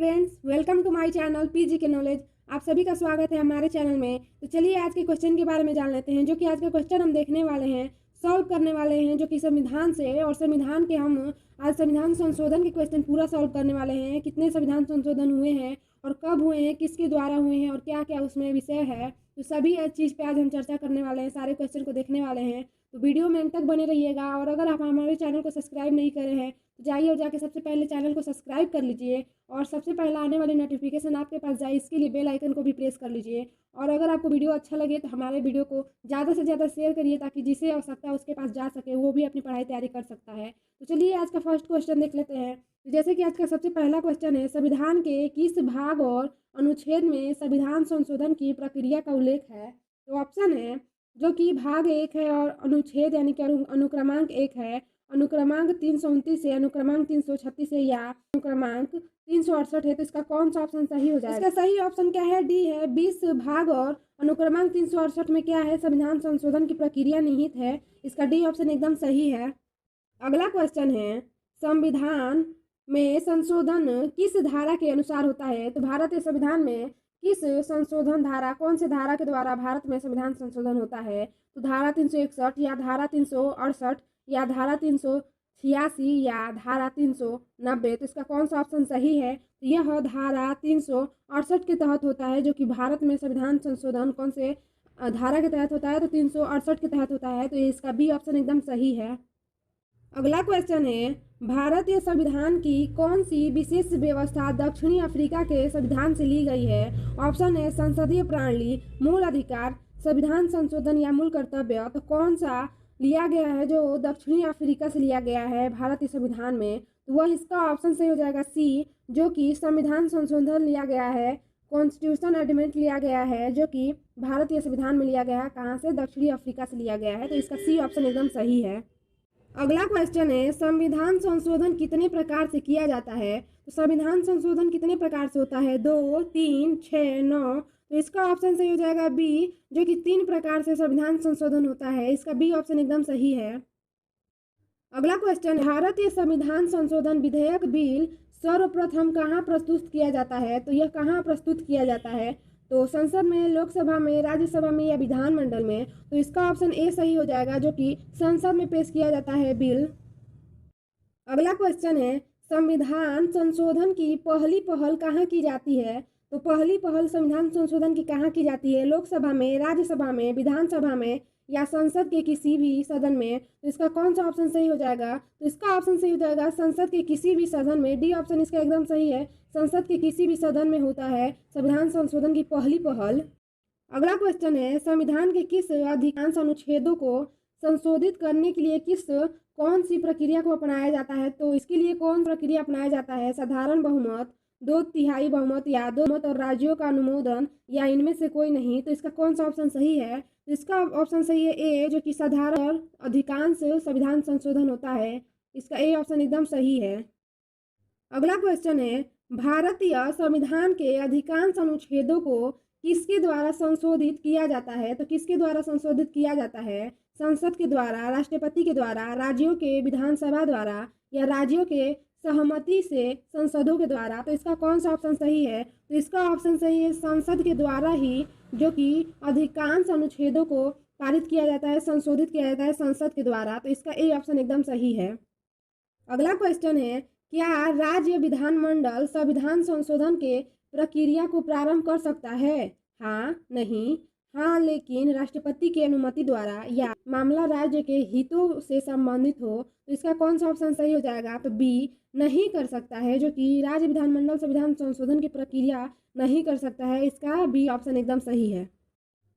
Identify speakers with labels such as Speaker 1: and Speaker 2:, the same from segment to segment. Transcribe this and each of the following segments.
Speaker 1: Friends, welcome to my channel PG के knowledge. आप सभी का स्वागत है हमारे चैनल में। तो चलिए आज के क्वेश्चन के बारे में जान लेते हैं। जो कि आज का क्वेश्चन हम देखने वाले हैं, सॉल्व करने वाले हैं, जो कि संविधान से और संविधान के हम आज संविधान संशोधन के क्वेश्चन पूरा सॉल्व करने वाले हैं। कितने संविधान संशोधन हुए हैं और कब हुए हैं, किसके द्वारा हुए हैं और क्या क्या उसमें विषय है, तो सभी चीज़ पे आज हम चर्चा करने वाले हैं। सारे क्वेश्चन को देखने वाले हैं, तो वीडियो में अंत तक बने रहिएगा। और अगर आप हमारे चैनल को सब्सक्राइब नहीं करे हैं तो जाइए और जाके सबसे पहले चैनल को सब्सक्राइब कर लीजिए और सबसे पहले आने वाली नोटिफिकेशन आपके पास जाए, इसके लिए बेल आइकन को भी प्रेस कर लीजिए। और अगर आपको वीडियो अच्छा लगे तो हमारे वीडियो को ज़्यादा से ज़्यादा शेयर करिए, ताकि जिसे आवश्यकता है उसके पास जा सके, वो भी अपनी पढ़ाई तैयारी कर सकता है। तो चलिए आज का फर्स्ट क्वेश्चन देख लेते हैं। तो जैसे कि आज का सबसे पहला क्वेश्चन है, संविधान के किस भाग और अनुच्छेद में संविधान संशोधन की प्रक्रिया का उल्लेख है? तो ऑप्शन है जो कि भाग 1 है और अनुच्छेद यानी कि अनुक्रमांक 1 है, अनुक्रमांक 329 है, अनुक्रमांक 336 है या अनुक्रमांक 368 है। तो इसका कौन सा ऑप्शन सही हो जाएगा? इसका सही ऑप्शन क्या है? डी है। 20 भाग और अनुक्रमांक 368 में क्या है? संविधान संशोधन की प्रक्रिया निहित है। इसका डी ऑप्शन एकदम सही है। अगला क्वेश्चन है, संविधान में संशोधन किस धारा के अनुसार होता है? तो भारतीय संविधान में किस संशोधन धारा, कौन से धारा के द्वारा भारत में संविधान संशोधन होता है? तो धारा 361 या धारा 368 या धारा 386 या धारा 390। तो इसका कौन सा ऑप्शन सही है? तो यह धारा 368 के तहत होता है, जो कि भारत में संविधान संशोधन कौन से धारा के तहत होता है? तो 368 के तहत होता है। तो इसका बी ऑप्शन एकदम सही है। अगला क्वेश्चन है, भारतीय संविधान की कौन सी विशेष व्यवस्था दक्षिणी अफ्रीका के संविधान से ली गई है? ऑप्शन है संसदीय प्रणाली, मूल अधिकार, संविधान संशोधन या मूल कर्तव्य। तो कौन सा लिया गया है जो दक्षिणी अफ्रीका से लिया गया है भारतीय संविधान में? तो वह इसका ऑप्शन सही हो जाएगा सी, जो कि संविधान संशोधन लिया गया है, कॉन्स्टिट्यूशन एमेंडमेंट लिया गया है, जो कि भारतीय संविधान में लिया गया है। कहाँ से? दक्षिणी अफ्रीका से लिया गया है। तो इसका सी ऑप्शन एकदम सही है। अगला क्वेश्चन है, संविधान संशोधन कितने प्रकार से किया जाता है? तो संविधान संशोधन कितने प्रकार से होता है? 2, 3, 6, 9। तो इसका ऑप्शन सही हो जाएगा बी, जो कि 3 प्रकार से संविधान संशोधन होता है। इसका बी ऑप्शन एकदम सही है। अगला क्वेश्चन, भारतीय संविधान संशोधन विधेयक बिल सर्वप्रथम कहाँ प्रस्तुत किया जाता है? तो यह कहाँ प्रस्तुत किया जाता है? तो संसद में, लोकसभा में, राज्यसभा में या विधानमंडल में? तो इसका ऑप्शन ए सही हो जाएगा, जो कि संसद में पेश किया जाता है बिल। अगला क्वेश्चन है, संविधान संशोधन की पहली पहल कहाँ की जाती है? तो पहली पहल संविधान संशोधन की कहाँ की जाती है? लोकसभा में, राज्यसभा में, विधानसभा में या संसद के किसी भी सदन में? तो इसका कौन सा ऑप्शन सही हो जाएगा? तो इसका ऑप्शन सही हो जाएगा संसद के किसी भी सदन में। डी ऑप्शन इसका एकदम सही है। संसद के किसी भी सदन में होता है संविधान संशोधन की पहली पहल। अगला क्वेश्चन है, संविधान के किस अधिकांश अनुच्छेदों को संशोधित करने के लिए कौन सी प्रक्रिया को अपनाया जाता है? तो इसके लिए कौन प्रक्रिया अपनाया जाता है? साधारण बहुमत, 2/3 बहुमत या 2 बहुमत और राज्यों का अनुमोदन या इनमें से कोई नहीं? तो इसका कौन सा ऑप्शन सही है? तो इसका ऑप्शन सही है ए, जो कि साधारण अधिकांश संविधान संशोधन होता है। इसका ए ऑप्शन एकदम सही है। अगला क्वेश्चन है, भारतीय संविधान के अधिकांश अनुच्छेदों को किसके द्वारा संशोधित किया जाता है? तो किसके द्वारा संशोधित किया जाता है? संसद के द्वारा, राष्ट्रपति के द्वारा, राज्यों के विधानसभा द्वारा या राज्यों के सहमति से संसदों के द्वारा? तो इसका कौन सा ऑप्शन सही है? तो इसका ऑप्शन सही है संसद के द्वारा ही, जो कि अधिकांश अनुच्छेदों को पारित किया जाता है, संशोधित किया जाता है संसद के द्वारा। तो इसका ए ऑप्शन एकदम सही है। अगला क्वेश्चन है, क्या राज्य विधानमंडल संविधान संशोधन के प्रक्रिया को प्रारंभ कर सकता है? हाँ, नहीं, हाँ लेकिन राष्ट्रपति की अनुमति द्वारा या मामला राज्य के हितों से संबंधित हो? तो इसका कौन सा ऑप्शन सही हो जाएगा? तो बी, नहीं कर सकता है, जो कि राज्य विधानमंडल संविधान संशोधन की प्रक्रिया नहीं कर सकता है। इसका बी ऑप्शन एकदम सही है।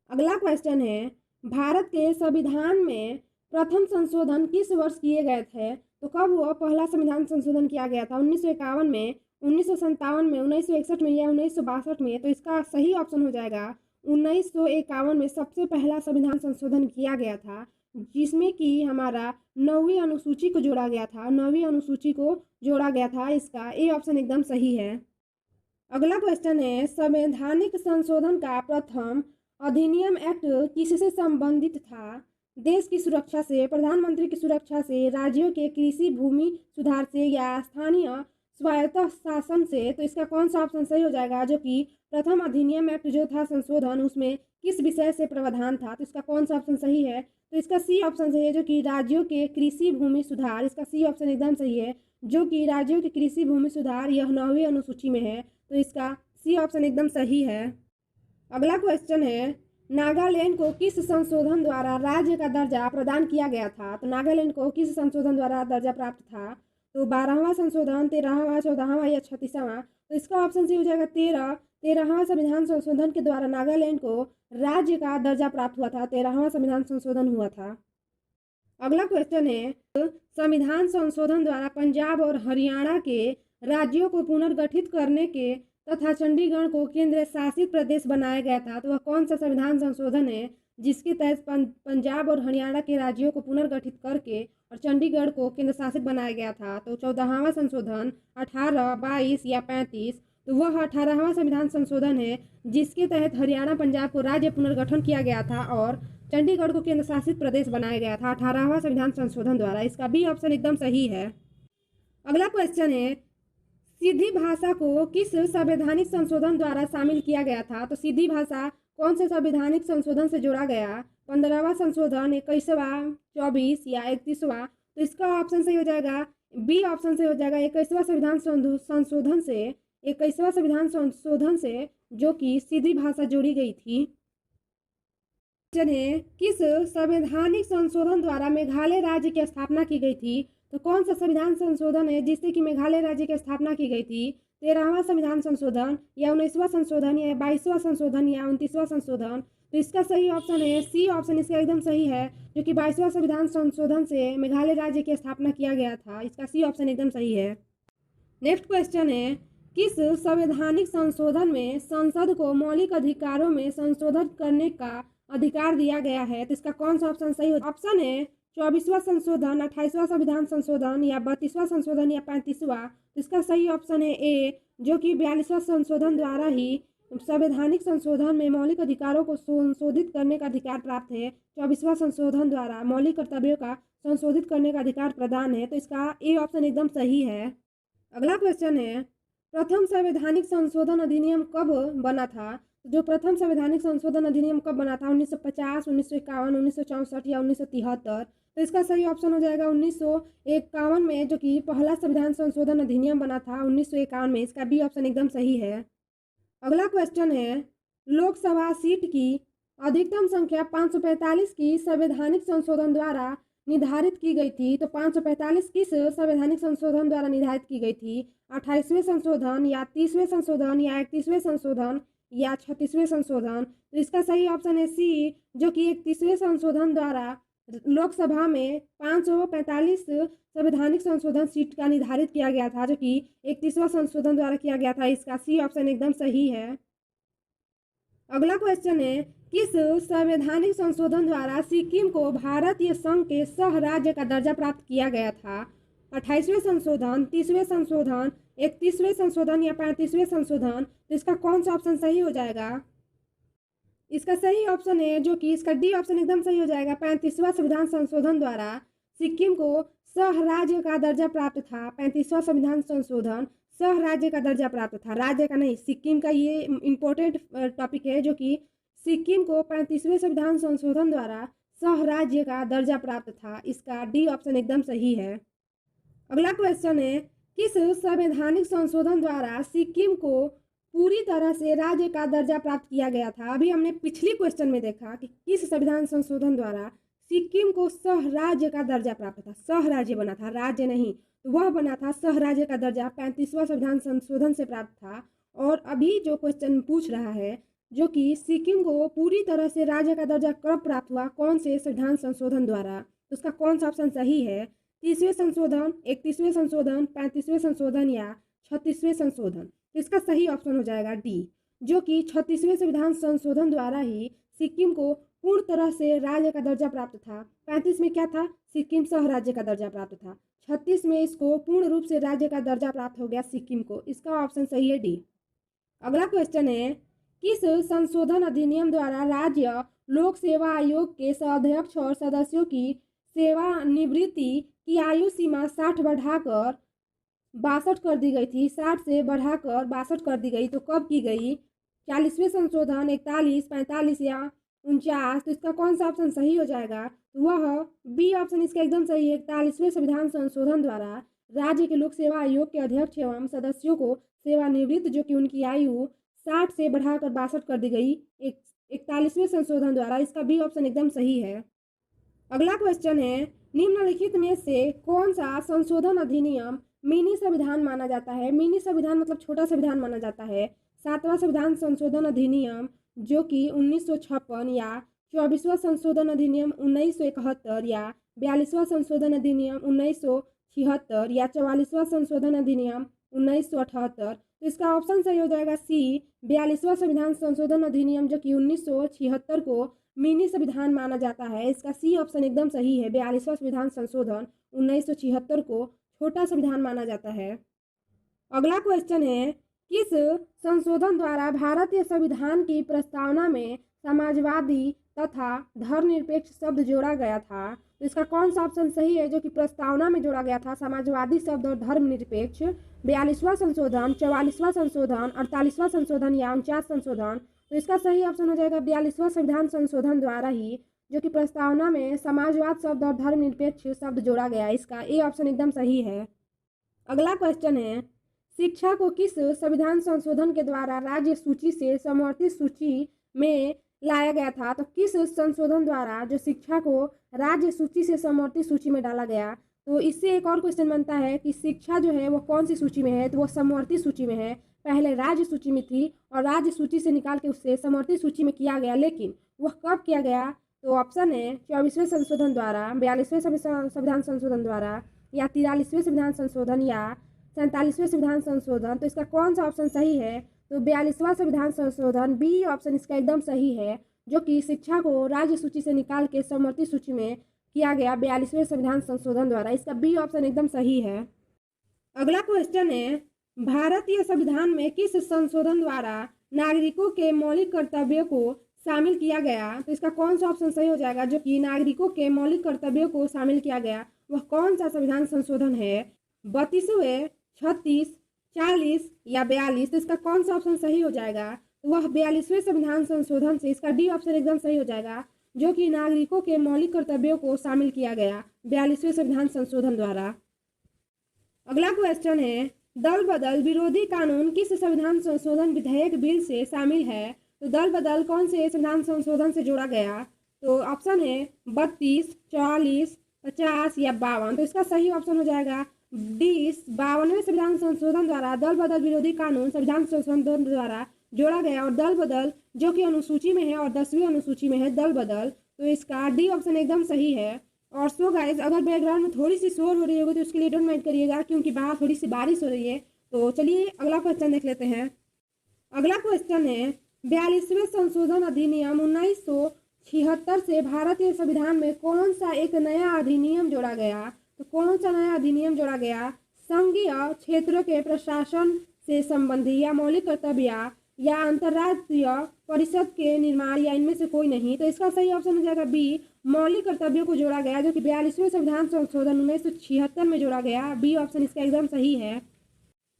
Speaker 1: अगला क्वेश्चन है, भारत के संविधान में प्रथम संशोधन किस वर्ष किए गए थे? तो कब हुआ पहला संविधान संशोधन किया गया था? 1951 में, 1957 में, 1961 में या 1962 में? तो इसका सही ऑप्शन हो जाएगा 1951 में सबसे पहला संविधान संशोधन किया गया था, जिसमें कि हमारा 9वीं अनुसूची को जोड़ा गया था। 9वीं अनुसूची को जोड़ा गया था। इसका ए ऑप्शन एकदम सही है। अगला क्वेश्चन है, संवैधानिक संशोधन का प्रथम अधिनियम एक्ट किससे संबंधित था? देश की सुरक्षा से, प्रधानमंत्री की सुरक्षा से, राज्यों के कृषि भूमि सुधार से या स्थानीय स्वायत्त शासन से, तो इसका कौन सा ऑप्शन सही हो जाएगा? जो कि प्रथम अधिनियम एक्ट जो था संशोधन, उसमें किस विषय से प्रावधान था? तो इसका कौन सा ऑप्शन सही है? तो इसका सी ऑप्शन सही है, जो कि राज्यों के कृषि भूमि सुधार। इसका सी ऑप्शन एकदम सही है, जो कि राज्यों के कृषि भूमि सुधार यह 9वीं अनुसूची में है। तो इसका सी ऑप्शन एकदम सही है। अगला क्वेश्चन है, नागालैंड को किस संशोधन द्वारा राज्य का दर्जा प्रदान किया गया था? तो नागालैंड को किस संशोधन द्वारा दर्जा प्राप्त था? तो 12वां संशोधन, 13वां, 14वां या 36वां? तो इसका ऑप्शन सी हो जाएगा 13वां संविधान संशोधन के द्वारा नागालैंड को राज्य का दर्जा प्राप्त हुआ था। 13वां संविधान संशोधन हुआ था। अगला क्वेश्चन है, संविधान संशोधन द्वारा पंजाब और हरियाणा के राज्यों को पुनर्गठित करने के तथा चंडीगढ़ को केंद्र शासित प्रदेश बनाया गया था। तो वह कौन सा संविधान संशोधन है जिसके तहत पंजाब और हरियाणा के राज्यों को पुनर्गठित करके और चंडीगढ़ को केंद्र शासित बनाया गया था? तो 14वां संशोधन, 18, 22 या 35? तो वह 18वां संविधान संशोधन है जिसके तहत हरियाणा पंजाब को राज्य पुनर्गठन किया गया था और चंडीगढ़ को केंद्र शासित प्रदेश बनाया गया था 18वां संविधान संशोधन द्वारा। इसका बी ऑप्शन एकदम सही है। अगला क्वेश्चन है, सिद्धि भाषा को किस संवैधानिक संशोधन द्वारा शामिल किया गया था? तो सिद्धि भाषा कौन से संवैधानिक संशोधन से जोड़ा गया? 15वां संशोधन, 21वां, 24 या 31वां? तो इसका ऑप्शन सही हो जाएगा, बी ऑप्शन से हो जाएगा 21वां संविधान संशोधन से, 21वां संविधान संशोधन से जो कि सिद्धि भाषा जोड़ी गई थी। किस संवैधानिक संशोधन द्वारा मेघालय राज्य की स्थापना की गई थी? तो कौन सा संविधान संशोधन है जिससे कि मेघालय राज्य की स्थापना की गई थी? 13वां संविधान संशोधन या 19वां संशोधन या 22वां संशोधन या 29वां संशोधन? तो इसका सही ऑप्शन है सी ऑप्शन, इसका एकदम सही है, जो कि 22वां संविधान संशोधन से मेघालय राज्य की स्थापना किया गया था। इसका सी ऑप्शन एकदम सही है। नेक्स्ट क्वेश्चन है, किस संवैधानिक संशोधन में संसद को मौलिक अधिकारों में संशोधन करने का अधिकार दिया गया है? तो इसका कौन सा ऑप्शन सही हो? ऑप्शन है 24वां संशोधन, 28वां संविधान संशोधन या 32वां संशोधन या 35वां? तो इसका सही ऑप्शन है ए, जो कि 42वां संशोधन द्वारा ही संवैधानिक संशोधन में मौलिक अधिकारों को संशोधित करने का अधिकार प्राप्त है। 24वां संशोधन द्वारा मौलिक कर्तव्यों का संशोधित करने का अधिकार प्रदान है। तो इसका ए ऑप्शन एकदम सही है। अगला क्वेश्चन है, प्रथम संवैधानिक संशोधन अधिनियम कब बना था? जो प्रथम संवैधानिक संशोधन अधिनियम कब बना था? 1950, 1951, 1964 या 1973? तो इसका सही ऑप्शन हो जाएगा 1951 में, जो कि पहला संविधान संशोधन अधिनियम बना था 1951 में। इसका बी ऑप्शन एकदम सही है। अगला क्वेश्चन है, लोकसभा सीट की अधिकतम संख्या 545 की संवैधानिक संशोधन द्वारा निर्धारित की गई थी। तो 545 किस संवैधानिक संशोधन द्वारा निर्धारित की गई थी? 28वें संशोधन या 30वें संशोधन या 31वें संशोधन या 36वें संशोधन? तो इसका सही ऑप्शन है सी, जो कि 31वें संशोधन द्वारा लोकसभा में 545 संवैधानिक संशोधन सीट का निर्धारित किया गया था, जो कि 31वां संशोधन द्वारा किया गया था। इसका सी ऑप्शन एकदम सही है। अगला क्वेश्चन है, किस संवैधानिक संशोधन द्वारा सिक्किम को भारतीय संघ के सह राज्य का दर्जा प्राप्त किया गया था? 28वें संशोधन, 30वें संशोधन, 31वें संशोधन या 35वें संशोधन? तो इसका कौन सा ऑप्शन सही हो जाएगा? इसका सही ऑप्शन है, जो कि इसका डी ऑप्शन एकदम सही हो जाएगा। 35वां संविधान संशोधन द्वारा सिक्किम को सह राज्य का दर्जा प्राप्त था। 35वां संविधान संशोधन सह राज्य का दर्जा प्राप्त था, राज्य का नहीं। सिक्किम का ये इम्पोर्टेंट टॉपिक है, जो कि सिक्किम को 35वें संविधान संशोधन द्वारा सह राज्य का दर्जा प्राप्त था। इसका डी ऑप्शन एकदम सही है। अगला क्वेश्चन है, किस संवैधानिक संशोधन द्वारा सिक्किम को पूरी तरह से राज्य का दर्जा प्राप्त किया गया था? अभी हमने पिछली क्वेश्चन में देखा कि किस संविधान संशोधन द्वारा सिक्किम को सह राज्य का दर्जा प्राप्त था। सह राज्य बना था, राज्य नहीं। तो वह बना था सह राज्य का दर्जा 35वां संविधान संशोधन से प्राप्त था। और अभी जो क्वेश्चन पूछ रहा है, जो कि सिक्किम को पूरी तरह से राज्य का दर्जा कब प्राप्त हुआ, कौन से संविधान संशोधन द्वारा? तो उसका कौन सा ऑप्शन सही है? 30वें संशोधन, 31वें संशोधन, 35वें संशोधन या 36वें संशोधन? तो इसका सही ऑप्शन हो जाएगा डी, जो कि 36वें संविधान संशोधन द्वारा ही सिक्किम को पूर्ण तरह से राज्य का दर्जा प्राप्त था। 35 में क्या था? सिक्किम सह राज्य का दर्जा प्राप्त था। 36 में इसको पूर्ण रूप से राज्य का दर्जा प्राप्त हो गया सिक्किम को। इसका ऑप्शन सही है डी। अगला क्वेश्चन है, किस संशोधन अधिनियम द्वारा राज्य लोक सेवा आयोग के अध्यक्ष और सदस्यों की सेवानिवृत्ति की आयु सीमा 60 बढ़ाकर 62 कर दी गई थी, 60 से बढ़ाकर 62 कर दी गई, तो कब की गई? 40वें संशोधन, 41, 45 या 49। तो इसका कौन सा ऑप्शन सही हो जाएगा? तो वह बी ऑप्शन इसका एकदम सही है। 41वें संविधान संशोधन द्वारा राज्य के लोक सेवा आयोग के अध्यक्ष एवं सदस्यों को सेवानिवृत्त जो कि उनकी आयु 60 से बढ़ाकर 62 कर दी गई 41वें संशोधन द्वारा। इसका बी ऑप्शन एकदम सही है। अगला क्वेश्चन है, निम्नलिखित में से कौन सा संशोधन अधिनियम मिनी संविधान माना जाता है? मिनी संविधान मतलब छोटा संविधान माना जाता है। 7वां संविधान संशोधन अधिनियम जो कि 1956 या 24वां संशोधन अधिनियम 1971 या 42वां संशोधन अधिनियम 1976 या 44वां संशोधन अधिनियम 1978। तो इसका ऑप्शन सही हो जाएगा सी, 42वां संविधान संशोधन अधिनियम जो कि 1976 को मिनी संविधान माना जाता है। इसका सी ऑप्शन एकदम सही है। 42वां संविधान संशोधन 1976 को छोटा संविधान माना जाता है। अगला क्वेश्चन है, किस संशोधन द्वारा भारतीय संविधान की प्रस्तावना में समाजवादी तथा धर्मनिरपेक्ष शब्द जोड़ा गया था? तो इसका कौन सा ऑप्शन सही है जो कि प्रस्तावना में जोड़ा गया था? समाजवादी शब्द और धर्मनिरपेक्ष। 42वां संशोधन, 44वां संशोधन, 48वां संशोधन या 49 संशोधन। तो इसका सही ऑप्शन हो जाएगा 42वां संविधान संशोधन द्वारा ही जो कि प्रस्तावना में समाजवाद शब्द और धर्मनिरपेक्ष शब्द जोड़ा गया। इसका ए ऑप्शन एकदम सही है। अगला क्वेश्चन है, शिक्षा को किस संविधान संशोधन के द्वारा राज्य सूची से समवर्ती सूची में लाया गया था? तो किस संशोधन द्वारा जो शिक्षा को राज्य सूची से समवर्ती सूची में डाला गया? तो इससे एक और क्वेश्चन बनता है कि शिक्षा जो है वो कौन सी सूची में है? तो वो समवर्ती सूची में है। पहले राज्य सूची में थी और राज्य सूची से निकाल के उससे समवर्ती सूची में किया गया, लेकिन वह कब किया गया? तो ऑप्शन है 24वें संशोधन द्वारा, 42वें संविधान संशोधन द्वारा या 43वें संविधान संशोधन या 47वें संविधान संशोधन। तो इसका कौन सा ऑप्शन सही है? तो 42वां संविधान संशोधन, बी ऑप्शन इसका एकदम सही है, जो कि शिक्षा को राज्य सूची से निकाल के समवर्ती सूची में किया गया 42वें संविधान संशोधन द्वारा। इसका बी ऑप्शन एकदम सही है। अगला क्वेश्चन है, भारतीय संविधान में किस संशोधन द्वारा नागरिकों के मौलिक कर्तव्यों को शामिल किया गया? तो इसका कौन सा ऑप्शन सही हो जाएगा जो कि नागरिकों के मौलिक कर्तव्यों को शामिल किया गया? वह कौन सा संविधान संशोधन है? 32वें, 36, 40 या 42। तो इसका कौन सा ऑप्शन सही हो जाएगा? तो वह 42वें संविधान संशोधन से, इसका डी ऑप्शन एकदम सही हो जाएगा, जो कि नागरिकों के मौलिक कर्तव्यों को शामिल किया गया 42वें संविधान संशोधन द्वारा। अगला क्वेश्चन है, दल बदल विरोधी कानून किस संविधान संशोधन विधेयक बिल से शामिल है? तो दल बदल कौन से संविधान संशोधन से जोड़ा गया? तो ऑप्शन है 32, 44, 50 या 52। तो इसका सही ऑप्शन हो जाएगा डी, 52वें संविधान संशोधन द्वारा दल बदल विरोधी कानून संविधान संशोधन द्वारा जोड़ा गया। और दल बदल जो कि अनुसूची में है और 10वीं अनुसूची में है दल बदल, तो इसका डी ऑप्शन एकदम सही है। और सो गाइस, अगर बैकग्राउंड में थोड़ी सी शोर हो रही होगी तो उसके लिए डोंट माइंड करिएगा, क्योंकि बाहर थोड़ी सी बारिश हो रही है। तो चलिए अगला क्वेश्चन देख लेते हैं। अगला क्वेश्चन है, 42वें संशोधन अधिनियम 1976 से भारतीय संविधान में कौन सा एक नया अधिनियम जोड़ा गया? तो कौन सा नया अधिनियम जोड़ा गया? संघीय क्षेत्र के प्रशासन से संबंधी या मौलिक कर्तव्य या अंतर्राष्ट्रीय परिषद के निर्माण या इनमें से कोई नहीं। तो इसका सही ऑप्शन हो जाएगा बी, मौलिक कर्तव्यों को जोड़ा गया, जो कि 42वें संविधान संशोधन 1976 में जोड़ा गया। बी ऑप्शन इसका एकदम सही है।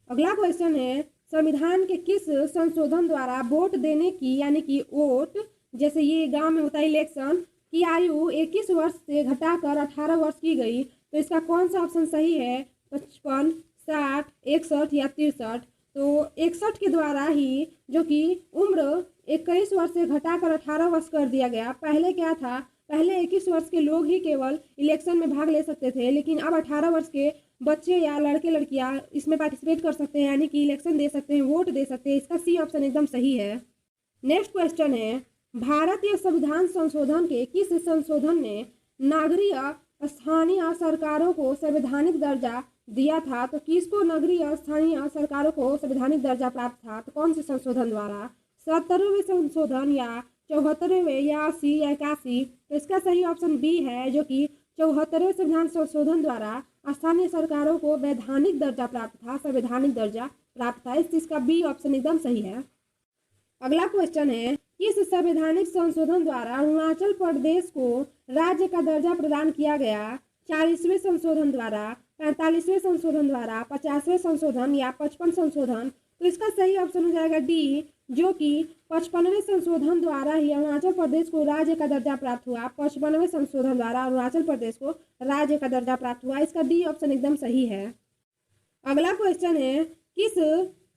Speaker 1: अगला क्वेश्चन है, संविधान के किस संशोधन द्वारा वोट देने की, यानी कि वोट जैसे ये गांव में होता है इलेक्शन, की आयु 21 वर्ष से घटाकर 18 वर्ष की गई? तो इसका कौन सा ऑप्शन सही है? 55, 60, 61 या 63। तो 61 के द्वारा ही जो कि उम्र 21 वर्ष से घटाकर 18 वर्ष कर दिया गया। पहले क्या था? पहले 21 वर्ष के लोग ही केवल इलेक्शन में भाग ले सकते थे, लेकिन अब 18 वर्ष के बच्चे या लड़के लड़कियां इसमें पार्टिसिपेट कर सकते हैं, यानी कि इलेक्शन दे सकते हैं, वोट दे सकते हैं। इसका सी ऑप्शन एकदम सही है। नेक्स्ट क्वेश्चन है, भारतीय संविधान संशोधन के किस संशोधन ने नगरीय स्थानीय सरकारों को संवैधानिक दर्जा दिया था? तो किसको नगरीय स्थानीय सरकारों को संवैधानिक दर्जा प्राप्त था? तो कौन से संशोधन द्वारा? 70वें संशोधन या 74वें या 80 या 81? तो इसका सही ऑप्शन बी है, जो कि 74वें संविधान संशोधन द्वारा स्थानीय सरकारों को वैधानिक दर्जा प्राप्त था, संवैधानिक दर्जा प्राप्त था। इस चीज का बी ऑप्शन एकदम सही है। अगला क्वेश्चन है, किस संवैधानिक संशोधन द्वारा अरुणाचल प्रदेश को राज्य का दर्जा प्रदान किया गया? 40वें संशोधन द्वारा, 45वें संशोधन द्वारा, 50वें संशोधन या 55 संशोधन। तो इसका सही ऑप्शन हो जाएगा डी, जो कि 55वें संशोधन द्वारा ही अरुणाचल प्रदेश को राज्य का दर्जा प्राप्त हुआ। 55वें संशोधन द्वारा अरुणाचल प्रदेश को राज्य का दर्जा प्राप्त हुआ। इसका डी ऑप्शन एकदम सही है। अगला क्वेश्चन है, किस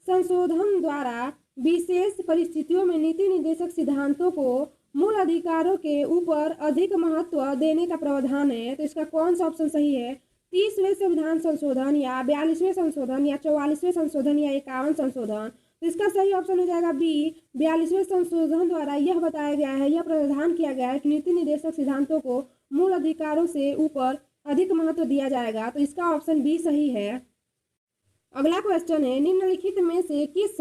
Speaker 1: संशोधन द्वारा विशेष परिस्थितियों में नीति निर्देशक सिद्धांतों को मूल अधिकारों के ऊपर अधिक महत्व देने का प्रावधान है? तो इसका कौन सा ऑप्शन सही है? 30वें संविधान संशोधन या 42वें संशोधन या 44वें संशोधन या 51 संशोधन। तो इसका सही ऑप्शन हो जाएगा बी, 42वें संशोधन द्वारा यह बताया गया है, यह प्रावधान किया गया है कि नीति निर्देशक सिद्धांतों को मूल अधिकारों से ऊपर अधिक महत्व दिया जाएगा। तो इसका ऑप्शन बी सही है। अगला क्वेश्चन है, निम्नलिखित में से किस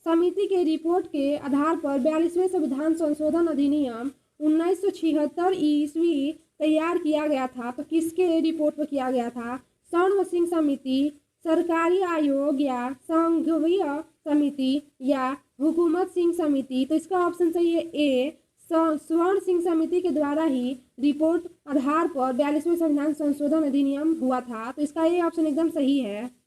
Speaker 1: समिति के रिपोर्ट के आधार पर 42वें संविधान संशोधन अधिनियम 1976 ईस्वी तैयार किया गया था? तो किसके रिपोर्ट पर किया गया था? स्वर्ण सिंह समिति, सरकारी आयोग या संघीय समिति या हुकूमत सिंह समिति। तो इसका ऑप्शन सही है ए, स्वर्ण सिंह समिति के द्वारा ही रिपोर्ट आधार पर 42वें संविधान संशोधन अधिनियम हुआ था। तो इसका ये ऑप्शन एकदम सही है।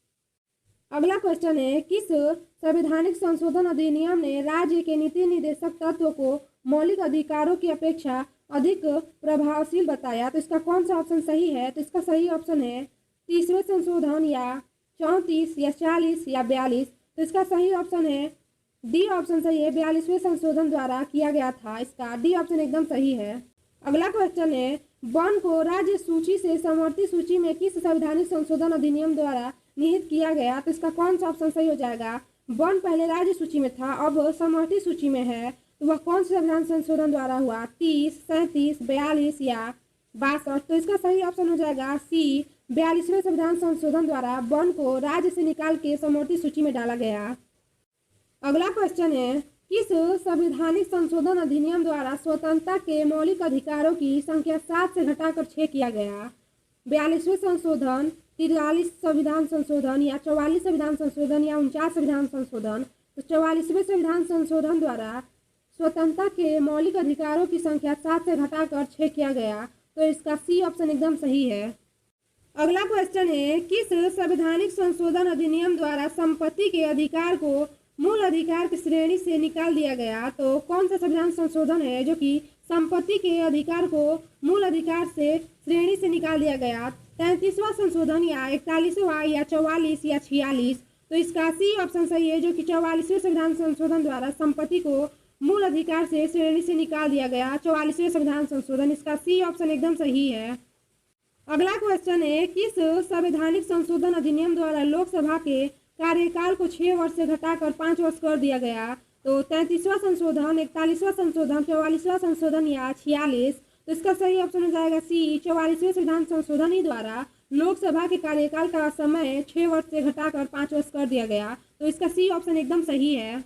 Speaker 1: अगला क्वेश्चन है, किस संवैधानिक संशोधन अधिनियम ने राज्य के नीति निर्देशक तत्व को मौलिक अधिकारों की अपेक्षा अधिक प्रभावशील बताया? तो इसका कौन सा ऑप्शन सही है? तो इसका सही ऑप्शन है 30वें संशोधन या 34 या 40 या 42। तो इसका सही ऑप्शन है डी ऑप्शन सही है, 42वें संशोधन द्वारा किया गया था। इसका डी ऑप्शन एकदम सही है। अगला क्वेश्चन है, वन को राज्य सूची से समवर्ती सूची में किस संवैधानिक संशोधन अधिनियम द्वारा निहित किया गया? तो इसका कौन सा ऑप्शन सही हो जाएगा? वन पहले राज्य सूची में था, अब समवर्ती सूची में है, तो वह कौन से संविधान संशोधन द्वारा हुआ? 30, 37, 42 या 62। तो इसका सही ऑप्शन हो जाएगा सी, 42वें संविधान संशोधन द्वारा वन को राज्य से निकाल के समवर्ती सूची में डाला गया। अगला क्वेश्चन है, किस संवैधानिक संशोधन अधिनियम द्वारा स्वतंत्रता के मौलिक अधिकारों की संख्या 7 से घटाकर 6 किया गया? 42वें संशोधन, 43 संविधान संशोधन या 44 संविधान संशोधन या 49 संविधान संशोधन। तो 44वें संविधान संशोधन द्वारा स्वतंत्रता के मौलिक अधिकारों की संख्या 7 से घटाकर 6 किया गया। तो इसका सी ऑप्शन एकदम सही है। अगला क्वेश्चन है, किस संवैधानिक संशोधन अधिनियम द्वारा संपत्ति के अधिकार को मूल अधिकार की श्रेणी से निकाल दिया गया? तो कौन सा संविधान संशोधन है जो कि संपत्ति के अधिकार को मूल अधिकार से श्रेणी से निकाल दिया गया? 33वां संशोधन या 41वां या 44 या 46। तो इसका सी ऑप्शन सही है, जो कि 44वें संविधान संशोधन द्वारा संपत्ति को मूल अधिकार से श्रेणी से निकाल दिया गया। 44वें संविधान संशोधन, इसका सी ऑप्शन एकदम सही है। अगला क्वेश्चन है, किस संवैधानिक संशोधन अधिनियम द्वारा लोकसभा के कार्यकाल को 6 वर्ष से घटाकर 5 वर्ष कर दिया गया? तो 33वां संशोधन, 41वां संशोधन, 44वां संशोधन या 46। तो इसका सही ऑप्शन हो जाएगा सी, 44वें संविधान संशोधन ही द्वारा लोकसभा के कार्यकाल का समय 6 वर्ष से घटाकर 5 वर्ष कर दिया गया। तो इसका सी ऑप्शन एकदम सही है।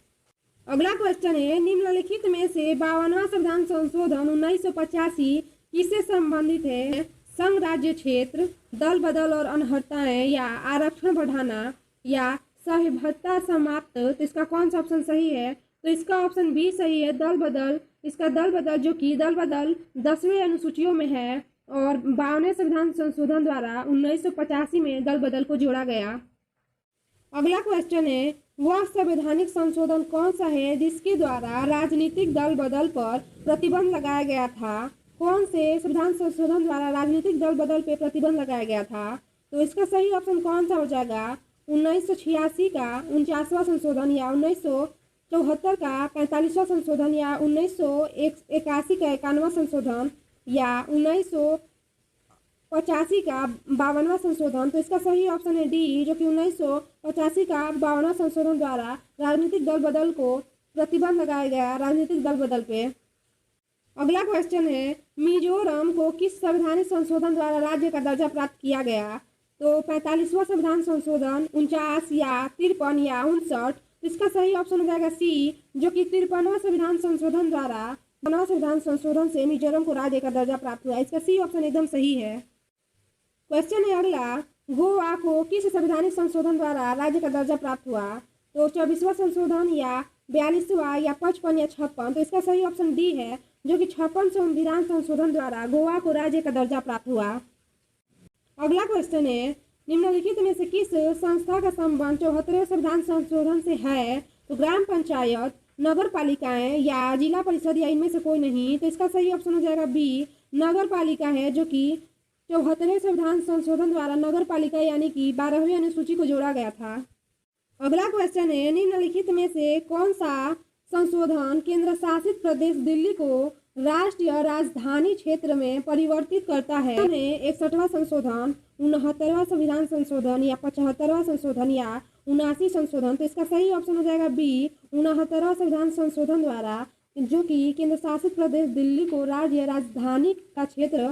Speaker 1: अगला क्वेश्चन है, निम्नलिखित में से 52वां संविधान संशोधन 1985 किससे संबंधित है? संघ राज्य क्षेत्र, दल बदल और अनर्हताएं या आरक्षण बढ़ाना या सहिष्णुता समाप्त। तो इसका कौन सा ऑप्शन सही है? तो इसका ऑप्शन बी सही है, दल बदल। इसका दल बदल, जो कि दल बदल 10वें अनुसूचियों में है और 52वें संविधान संशोधन द्वारा 1985 में दल बदल को जोड़ा गया। अगला क्वेश्चन है, वह संवैधानिक संशोधन कौन सा है जिसके द्वारा राजनीतिक दल बदल पर प्रतिबंध लगाया गया था? कौन से संविधान संशोधन द्वारा राजनीतिक दल बदल पर प्रतिबंध लगाया गया था? तो इसका सही ऑप्शन कौन सा हो जाएगा? 1986 का 49वां संशोधन या 1974 का 45वां संशोधन या 1981 का 51वां संशोधन या 1985 का 52वां संशोधन। तो इसका सही ऑप्शन है डी, जो कि 1985 का 52वां संशोधन द्वारा राजनीतिक दल बदल को प्रतिबंध लगाया गया, राजनीतिक दल बदल पे। अगला क्वेश्चन है, मिजोरम को किस संवैधानिक संशोधन द्वारा राज्य का दर्जा प्राप्त किया गया? तो 45वां संविधान संशोधन, 49 या 53 या 59। इसका सही ऑप्शन हो जाएगा सी, जो कि 53वां संविधान संशोधन द्वारा 52वां संविधान संशोधन से मिजोरम को राज्य का दर्जा प्राप्त हुआ। इसका सी ऑप्शन एकदम सही है। क्वेश्चन है अगला, गोवा को किस संवैधानिक संशोधन द्वारा राज्य का दर्जा प्राप्त हुआ? तो 24वां संशोधन या 42वां या 55 या 56। तो इसका सही ऑप्शन डी है, जो कि 56 संविधान संशोधन द्वारा गोवा को राज्य का दर्जा प्राप्त हुआ। अगला क्वेश्चन है, निम्नलिखित में से किस संस्था का संबंध 74वें संविधान संशोधन से है? तो ग्राम पंचायत, नगर पालिकाएं या जिला परिषद या इनमें से कोई नहीं। तो इसका सही ऑप्शन हो जाएगा बी, नगर पालिका है, जो कि 74वें संविधान संशोधन द्वारा नगर पालिका यानी कि 12वीं अनुसूची को जोड़ा गया था। अगला क्वेश्चन है, निम्नलिखित में से कौन सा संशोधन केंद्र शासित प्रदेश दिल्ली को राष्ट्रीय राजधानी क्षेत्र में परिवर्तित करता है? 61वां संशोधन, 69वां संविधान संशोधन या 75वां संशोधन या 79 संशोधन? तो इसका सही ऑप्शन हो जाएगा बी, 69वां संविधान संशोधन द्वारा, जो कि केंद्र शासित प्रदेश दिल्ली को राज्य राजधानी का क्षेत्र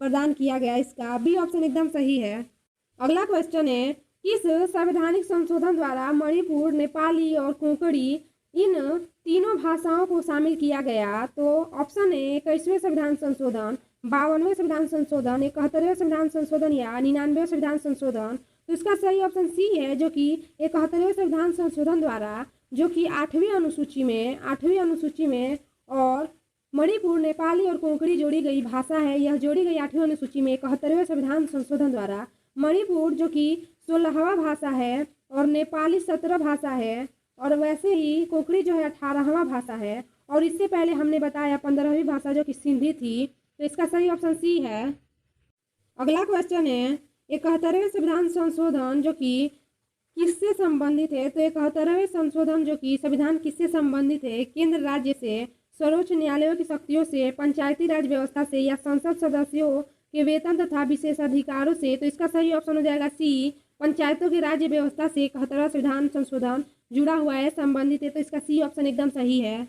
Speaker 1: प्रदान किया गया। इसका बी ऑप्शन एकदम सही है। अगला क्वेश्चन है, किस संवैधानिक संशोधन द्वारा मणिपुर, नेपाली और कोंकणी इन तीनों भाषाओं को शामिल किया गया? तो ऑप्शन है 21वें संविधान संशोधन, 52वें संविधान संशोधन, 71वें संविधान संशोधन या 99वें संविधान संशोधन? तो इसका सही ऑप्शन सी है, जो कि 71वें संविधान संशोधन द्वारा, जो कि 8वीं अनुसूची में और मणिपुर, नेपाली और कोंकणी जोड़ी गई भाषा है। यह जोड़ी गई 8वीं अनुसूची में 71वें संविधान संशोधन द्वारा। मणिपुर जो कि 16वां भाषा है और नेपाली 17 भाषा है, और वैसे ही कोंकणी जो है 18वां भाषा है, और इससे पहले हमने बताया 15वीं भाषा जो कि सिंधी थी। तो इसका सही ऑप्शन सी है। अगला क्वेश्चन है, 71वें संविधान संशोधन जो कि किससे संबंधित है? तो 71वें संशोधन जो कि संविधान किससे संबंधित है? केंद्र राज्य से, सर्वोच्च न्यायालयों की शक्तियों से, पंचायती राज व्यवस्था से या संसद सदस्यों के वेतन तथा विशेष अधिकारों से? तो इसका सही ऑप्शन हो जाएगा सी, पंचायतों की राज्य व्यवस्था से 71वां संविधान संशोधन जुड़ा हुआ है, संबंधित है। तो इसका सी ऑप्शन एकदम सही है।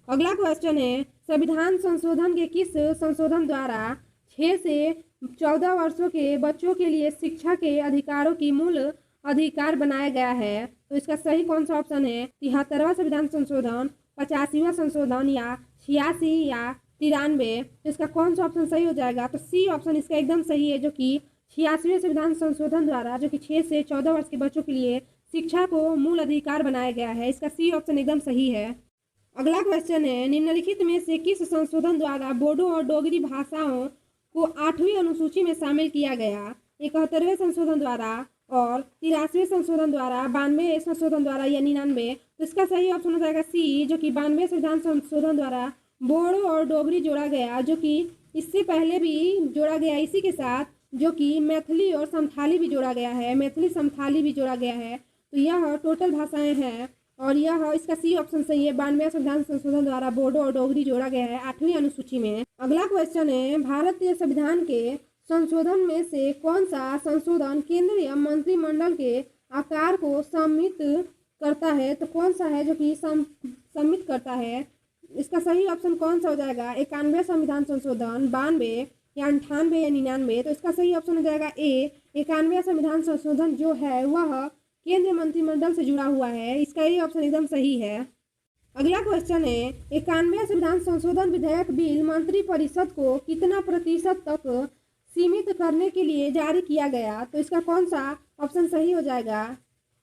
Speaker 1: अगला क्वेश्चन है, संविधान संशोधन के किस संशोधन द्वारा 6 से 14 वर्षों के बच्चों के लिए शिक्षा के अधिकारों की मूल अधिकार बनाया गया है? तो इसका सही कौन सा ऑप्शन है? 73वां संविधान संशोधन, 85वां संशोधन या 86 या 93? तो इसका कौन सा ऑप्शन सही हो जाएगा? तो सी ऑप्शन इसका एकदम सही है, जो कि 86वें संविधान संशोधन द्वारा, जो कि 6 से 14 वर्ष के बच्चों के लिए शिक्षा को मूल अधिकार बनाया गया है। इसका सी ऑप्शन एकदम सही है। अगला क्वेश्चन है, निम्नलिखित में से किस संशोधन द्वारा बोडो और डोगरी भाषाओं को 8वीं अनुसूची में शामिल किया गया? 71वें संशोधन द्वारा और 83वें संशोधन द्वारा, 92वें संशोधन द्वारा या 99? तो इसका सही ऑप्शन हो जाएगा सी, जो कि 92वें संविधान संशोधन द्वारा बोडो और डोगरी जोड़ा गया, जो कि इससे पहले भी जोड़ा गया। इसी के साथ जो कि मैथिली और संथाली भी जोड़ा गया है, मैथिली संथाली भी जोड़ा गया है। तो यह टोटल भाषाएं हैं, और यह इसका सी ऑप्शन सही है। 92वें संविधान संशोधन द्वारा बोडो और डोगरी जोड़ा गया है 8वीं अनुसूची में। अगला क्वेश्चन है, भारतीय संविधान के संशोधन में से कौन सा संशोधन केंद्रीय मंत्रिमंडल के आकार को सीमित करता है? तो कौन सा है जो कि सीमित करता है? इसका सही ऑप्शन कौन सा हो जाएगा? 91वें संविधान संशोधन, 92 या 98 या 99? तो इसका सही ऑप्शन हो जाएगा ए, 91वें संविधान संशोधन जो है वह केंद्रीय मंत्रिमंडल से जुड़ा हुआ है। इसका ये ऑप्शन एकदम सही है। अगला क्वेश्चन है, 91वें संविधान संशोधन विधेयक बिल मंत्रिपरिषद को कितना प्रतिशत तक सीमित करने के लिए जारी किया गया? तो इसका कौन सा ऑप्शन सही हो जाएगा?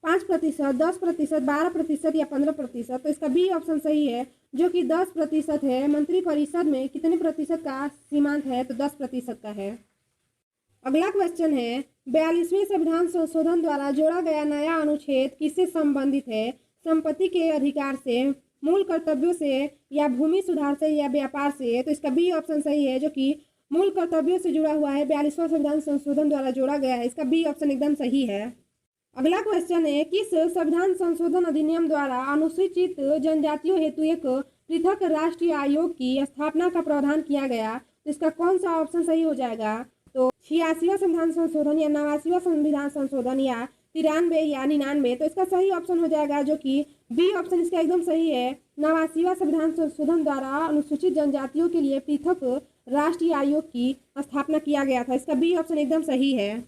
Speaker 1: 5%, 10%, 12% या 15%? तो इसका बी ऑप्शन सही है, जो कि 10% है। मंत्रिपरिषद में कितने प्रतिशत का सीमांत है? तो 10% का है। अगला क्वेश्चन है, 42वें संविधान संशोधन द्वारा जोड़ा गया नया अनुच्छेद किससे संबंधित है? संपत्ति के अधिकार से, मूल कर्तव्यों से या भूमि सुधार से या व्यापार से? तो इसका बी ऑप्शन सही है, जो कि मूल कर्तव्यों से जुड़ा हुआ है। 42वां संविधान संशोधन द्वारा जोड़ा गया है। इसका बी ऑप्शन एकदम सही है। अगला क्वेश्चन है, किस संविधान संशोधन अधिनियम द्वारा अनुसूचित जनजातियों हेतु एक पृथक राष्ट्रीय आयोग की स्थापना का प्रावधान किया गया? तो इसका कौन सा ऑप्शन सही हो जाएगा? तो 86वां संविधान संशोधन या 89वां संविधान संशोधन या 93 या 99? तो इसका सही ऑप्शन हो जाएगा, जो कि बी ऑप्शन इसका एकदम सही है। 89वां संविधान संशोधन द्वारा अनुसूचित जनजातियों के लिए पृथक राष्ट्रीय आयोग की स्थापना किया गया था। इसका बी ऑप्शन एकदम सही है।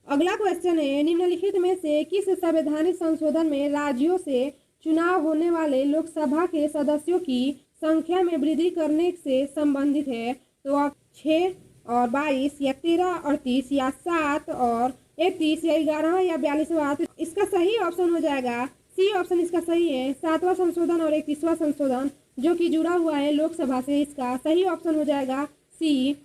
Speaker 1: अगला क्वेश्चन है, निम्नलिखित में से किस संवैधानिक संशोधन में राज्यों से चुनाव होने वाले लोकसभा के सदस्यों की संख्या में वृद्धि करने से संबंधित है? तो आप 6 और 22 या 13 और 30 या 7 और 31 या 11 या 42वां? तो इसका सही ऑप्शन हो जाएगा सी ऑप्शन इसका सही है। 7वां संशोधन और 31वां संशोधन जो कि जुड़ा हुआ है लोकसभा से, इसका सही ऑप्शन हो जाएगा सी।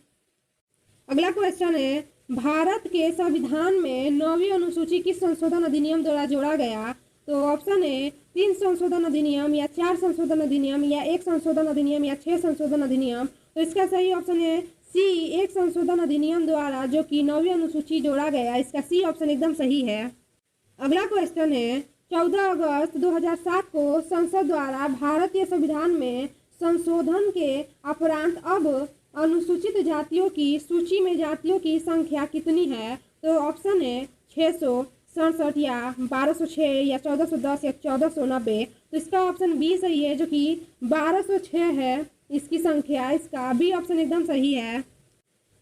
Speaker 1: अगला क्वेश्चन है, भारत के संविधान में 9वीं अनुसूची किस संशोधन अधिनियम द्वारा जोड़ा गया? तो ऑप्शन है 3 संशोधन अधिनियम या 4 संशोधन अधिनियम या 1 संशोधन अधिनियम या 6 संशोधन अधिनियम। तो इसका सही ऑप्शन है सी, 1 संशोधन अधिनियम द्वारा जो कि 9वीं अनुसूची जोड़ा गया। इसका सी ऑप्शन एकदम सही है। अगला क्वेश्चन है 14 अगस्त 2007 को संसद द्वारा भारतीय संविधान में संशोधन के उपरांत अब अनुसूचित जातियों की सूची में जातियों की संख्या कितनी है? तो ऑप्शन है 667 या 1206 या 1410 या 1490। तो इसका ऑप्शन बी सही है, जो कि 1206 है इसकी संख्या। इसका बी ऑप्शन एकदम सही है।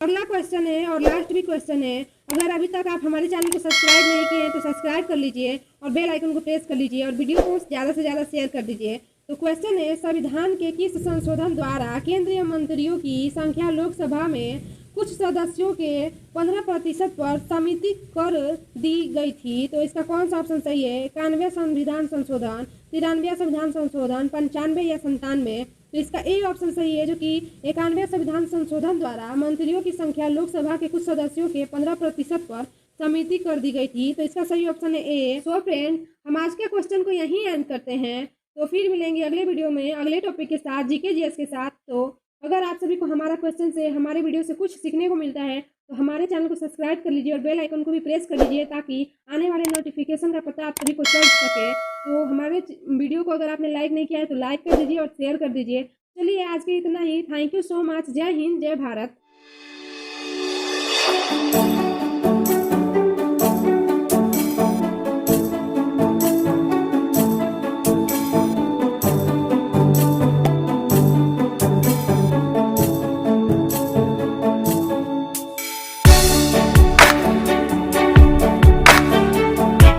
Speaker 1: अगला क्वेश्चन है और लास्ट भी क्वेश्चन है। अगर अभी तक आप हमारे चैनल को सब्सक्राइब नहीं किए हैं तो सब्सक्राइब कर लीजिए और बेल आइकन को प्रेस कर लीजिए और वीडियो को ज़्यादा से ज़्यादा शेयर कर दीजिए। तो क्वेश्चन है संविधान के किस संशोधन द्वारा केंद्रीय मंत्रियों की संख्या लोकसभा में कुछ सदस्यों के 15% पर सीमित कर दी गई थी? तो इसका कौन सा ऑप्शन सही है? 91 संविधान संशोधन, 93 संविधान संशोधन, 95 या 97? तो इसका ए ऑप्शन सही है, जो कि 91 संविधान संशोधन द्वारा मंत्रियों की संख्या लोकसभा के कुछ सदस्यों के 15% पर सीमित कर दी गई थी। तो इसका सही ऑप्शन है ए। सो फ्रेंड, हम आज के क्वेश्चन को यहीं एंड करते हैं। तो फिर मिलेंगे अगले वीडियो में अगले टॉपिक के साथ, जीके जीएस के साथ। तो अगर आप सभी को हमारा क्वेश्चन से, हमारे वीडियो से कुछ सीखने को मिलता है तो हमारे चैनल को सब्सक्राइब कर लीजिए और बेल आइकन को भी प्रेस कर लीजिए, ताकि आने वाले नोटिफिकेशन का पता आप सभी को चल सके। तो हमारे वीडियो को अगर आपने लाइक नहीं किया है तो लाइक कर दीजिए और शेयर कर दीजिए। चलिए आज के इतना ही। Thank you so much. जय हिंद, जय भारत।